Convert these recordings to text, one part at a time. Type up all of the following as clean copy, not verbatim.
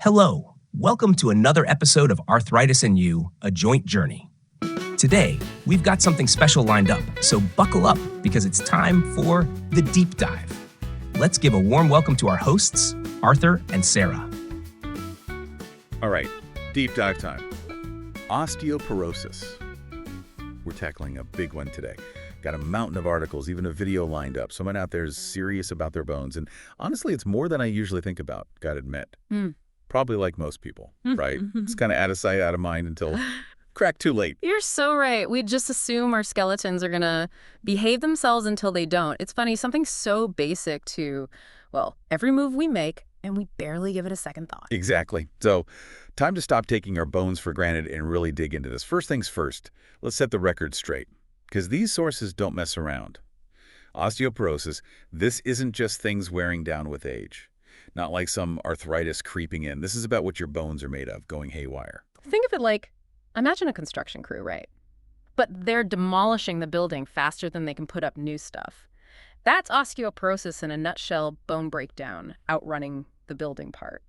Hello, welcome to another episode of Arthritis and You, A Joint Journey. Today, we've got something special lined up, so buckle up because it's time for the deep dive. Let's give a warm welcome to our hosts, Arthur and Sarah. All right, deep dive time. Osteoporosis. We're tackling a big one today. Got a mountain of articles, even a video lined up. Someone out there is serious about their bones. And honestly, it's more than I usually think about, gotta admit. Probably like most people, right? It's kind of out of sight, out of mind until crack too late. You're so right. We just assume our skeletons are going to behave themselves until they don't. It's funny, something so basic to, well, every move we make, and we barely give it a second thought. Exactly. So time to stop taking our bones for granted and really dig into this. First things first, let's set the record straight, because these sources don't mess around. Osteoporosis, this isn't just things wearing down with age. Not like some arthritis creeping in. This is about what your bones are made of, going haywire. Think of it like, imagine a construction crew, right? But they're demolishing the building faster than they can put up new stuff. That's osteoporosis in a nutshell, bone breakdown, outrunning the building part.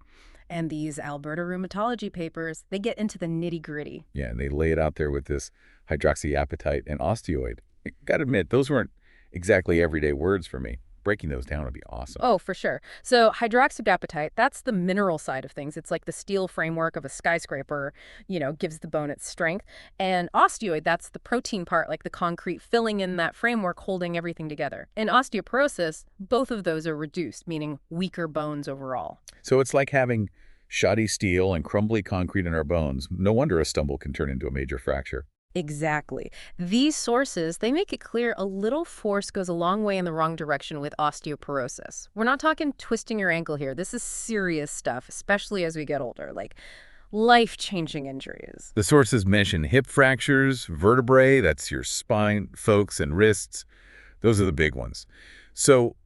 And these Alberta rheumatology papers, they get into the nitty-gritty. Yeah, and they lay it out there with this hydroxyapatite and osteoid. I gotta admit, those weren't exactly everyday words for me. Breaking those down would be awesome. Oh, for sure. So hydroxyapatite, that's the mineral side of things. It's like the steel framework of a skyscraper, gives the bone its strength. And osteoid, that's the protein part, like the concrete filling in that framework, holding everything together. In osteoporosis, both of those are reduced, meaning weaker bones overall. So it's like having shoddy steel and crumbly concrete in our bones. No wonder a stumble can turn into a major fracture. Exactly. These sources, they make it clear a little force goes a long way in the wrong direction with osteoporosis. We're not talking twisting your ankle here. This is serious stuff, especially as we get older, like life-changing injuries. The sources mention hip fractures, vertebrae, that's your spine, folks, and wrists. Those are the big ones. So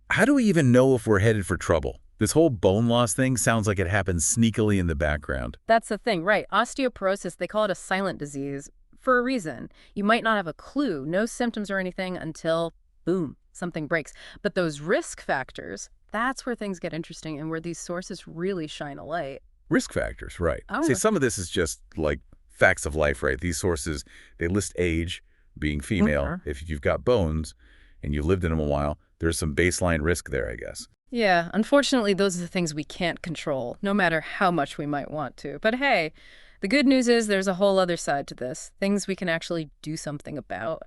how do we even know if we're headed for trouble? This whole bone loss thing sounds like it happens sneakily in the background. That's the thing, right? Osteoporosis, they call it a silent disease for a reason. You might not have a clue, no symptoms or anything until, boom, something breaks. But those risk factors, that's where things get interesting and where these sources really shine a light. Risk factors, right. Oh. See, some of this is just like facts of life, right? These sources, they list age, being female. If you've got bones and you've lived in them a while, there's some baseline risk there, I guess. Yeah, unfortunately, those are the things we can't control, no matter how much we might want to. But hey, the good news is there's a whole other side to this. Things we can actually do something about.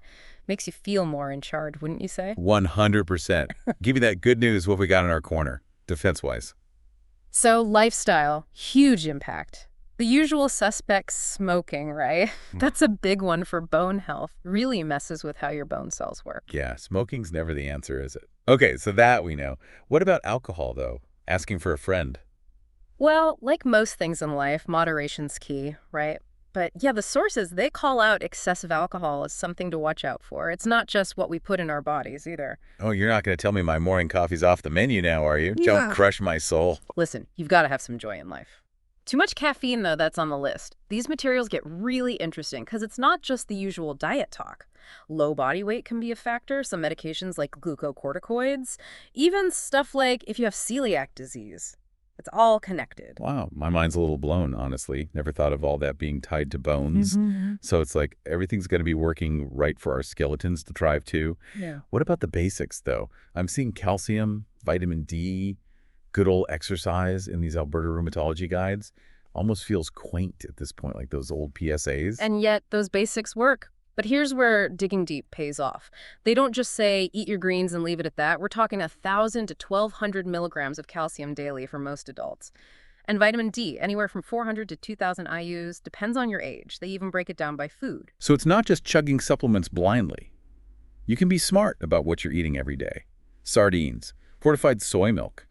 Makes you feel more in charge, wouldn't you say? 100%. Give me that good news, what we got in our corner, defense-wise. So, lifestyle, huge impact. The usual suspects, smoking, right? That's a big one for bone health. Really messes with how your bone cells work. Yeah, smoking's never the answer, is it? Okay, so that we know. What about alcohol, though? Asking for a friend. Well, like most things in life, moderation's key, right? But yeah, the sources, they call out excessive alcohol as something to watch out for. It's not just what we put in our bodies either. Oh, you're not going to tell me my morning coffee's off the menu now, are you? Yeah. Don't crush my soul. Listen, you've got to have some joy in life. Too much caffeine, though, that's on the list. These materials get really interesting because it's not just the usual diet talk. Low body weight can be a factor, some medications like glucocorticoids, even stuff like if you have celiac disease. It's all connected. Wow, my mind's a little blown, honestly. Never thought of all that being tied to bones. So it's like everything's going to be working right for our skeletons to thrive too. Yeah. What about the basics, though? I'm seeing calcium, vitamin D, good old exercise in these Alberta rheumatology guides. Almost feels quaint at this point, like those old PSAs. And yet those basics work. But here's where digging deep pays off. They don't just say, eat your greens and leave it at that. We're talking 1,000 to 1,200 milligrams of calcium daily for most adults. And vitamin D, anywhere from 400 to 2,000 IUs, depends on your age. They even break it down by food. So it's not just chugging supplements blindly. You can be smart about what you're eating every day. Sardines, fortified soy milk.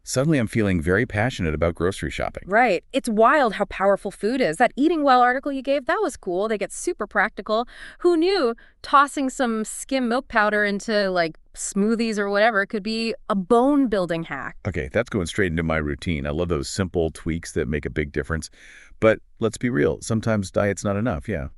Suddenly I'm feeling very passionate about grocery shopping. Right. It's wild how powerful food is. That Eating Well article you gave, that was cool. They get super practical. Who knew tossing some skim milk powder into like smoothies or whatever could be a bone building hack? Okay, that's going straight into my routine. I love those simple tweaks that make a big difference. But let's be real, sometimes diet's not enough, yeah.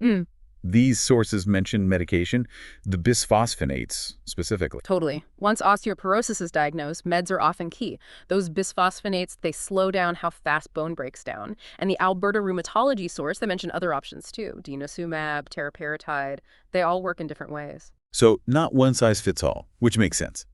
These sources mention medication, the bisphosphonates specifically. Totally. Once osteoporosis is diagnosed, meds are often key. Those bisphosphonates, they slow down how fast bone breaks down. And the Alberta Rheumatology source, they mention other options too. Denosumab, teriparatide, they all work in different ways. So not one size fits all, which makes sense.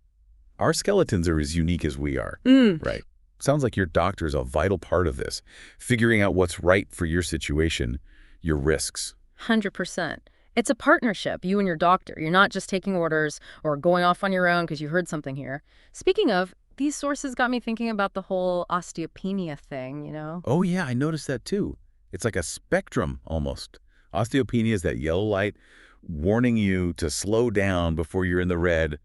Our skeletons are as unique as we are, right? Sounds like your doctor is a vital part of this, figuring out what's right for your situation, your risks. 100%. It's a partnership, you and your doctor. You're not just taking orders or going off on your own because you heard something here. Speaking of, these sources got me thinking about the whole osteopenia thing, you know? Oh yeah, I noticed that too. It's like a spectrum almost. Osteopenia is that yellow light warning you to slow down before you're in the red,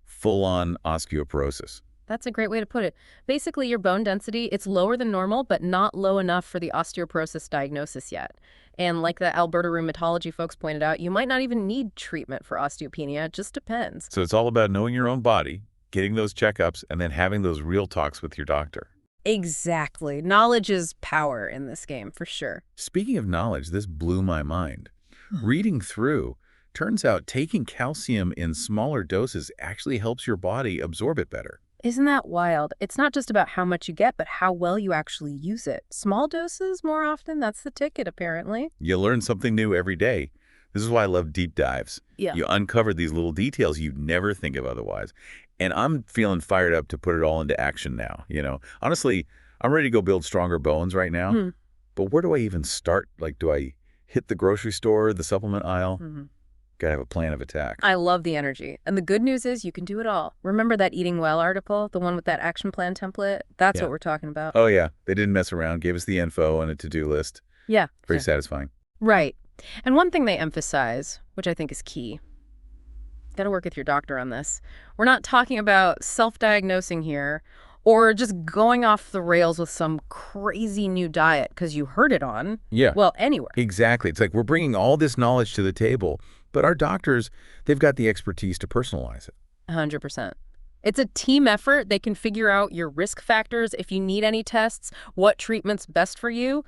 full-on osteoporosis. That's a great way to put it. Basically, your bone density, it's lower than normal, but not low enough for the osteoporosis diagnosis yet. And like the Alberta Rheumatology folks pointed out, you might not even need treatment for osteopenia. It just depends. So it's all about knowing your own body, getting those checkups, and then having those real talks with your doctor. Exactly. Knowledge is power in this game, for sure. Speaking of knowledge, this blew my mind. Reading through, turns out taking calcium in smaller doses actually helps your body absorb it better. Isn't that wild? It's not just about how much you get, but how well you actually use it. Small doses, more often, that's the ticket, apparently. You learn something new every day. This is why I love deep dives. Yeah. You uncover these little details you'd never think of otherwise. And I'm feeling fired up to put it all into action now, you know. Honestly, I'm ready to go build stronger bones right now. But where do I even start? Like, do I hit the grocery store, the supplement aisle? Gotta have a plan of attack. I love the energy. And the good news is you can do it all. Remember that Eating Well article, the one with that action plan template? That's what we're talking about. Oh, yeah. They didn't mess around. Gave us the info and a to-do list. Yeah. Very satisfying. Right. And one thing they emphasize, which I think is key, got to work with your doctor on this. We're not talking about self-diagnosing here or just going off the rails with some crazy new diet because you heard it on. Yeah. Well, anywhere. Exactly. It's like we're bringing all this knowledge to the table, but our doctors, they've got the expertise to personalize it. 100%. It's a team effort. They can figure out your risk factors, if you need any tests, what treatment's best for you.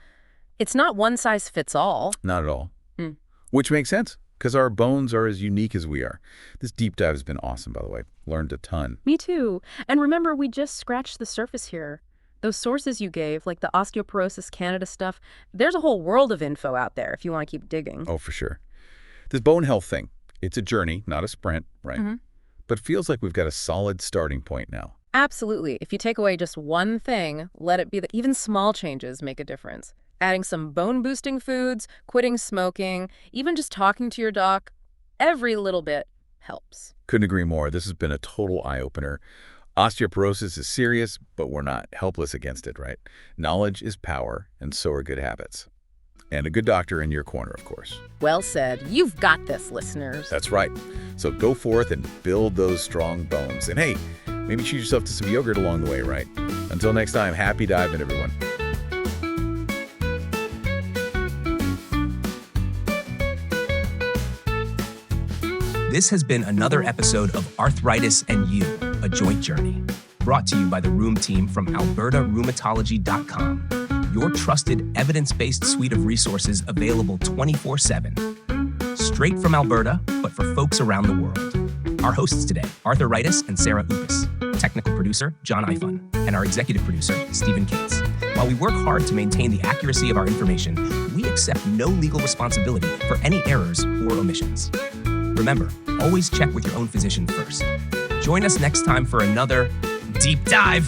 It's not one size fits all. Not at all. Which makes sense, because our bones are as unique as we are. This deep dive has been awesome, by the way. Learned a ton. Me too. And remember, we just scratched the surface here. Those sources you gave, like the Osteoporosis Canada stuff, there's a whole world of info out there if you want to keep digging. Oh, for sure. This bone health thing, it's a journey, not a sprint, right? But it feels like we've got a solid starting point now. Absolutely. If you take away just one thing, let it be that even small changes make a difference. Adding some bone-boosting foods, quitting smoking, even just talking to your doc, every little bit helps. Couldn't agree more. This has been a total eye-opener. Osteoporosis is serious, but we're not helpless against it, right? Knowledge is power, and so are good habits. And a good doctor in your corner, of course. Well said. You've got this, listeners. That's right. So go forth and build those strong bones. And hey, maybe treat yourself to some yogurt along the way, right? Until next time, happy diving, everyone. This has been another episode of Arthritis and You, A Joint Journey, brought to you by the Rheum team from albertarheumatology.com, your trusted evidence-based suite of resources available 24/7. Straight from Alberta, but for folks around the world. Our hosts today, Arthritis and Sarah Upis, technical producer, John Ifun, and our executive producer, Stephen Cates. While we work hard to maintain the accuracy of our information, we accept no legal responsibility for any errors or omissions. Remember, always check with your own physician first. Join us next time for another Deep Dive.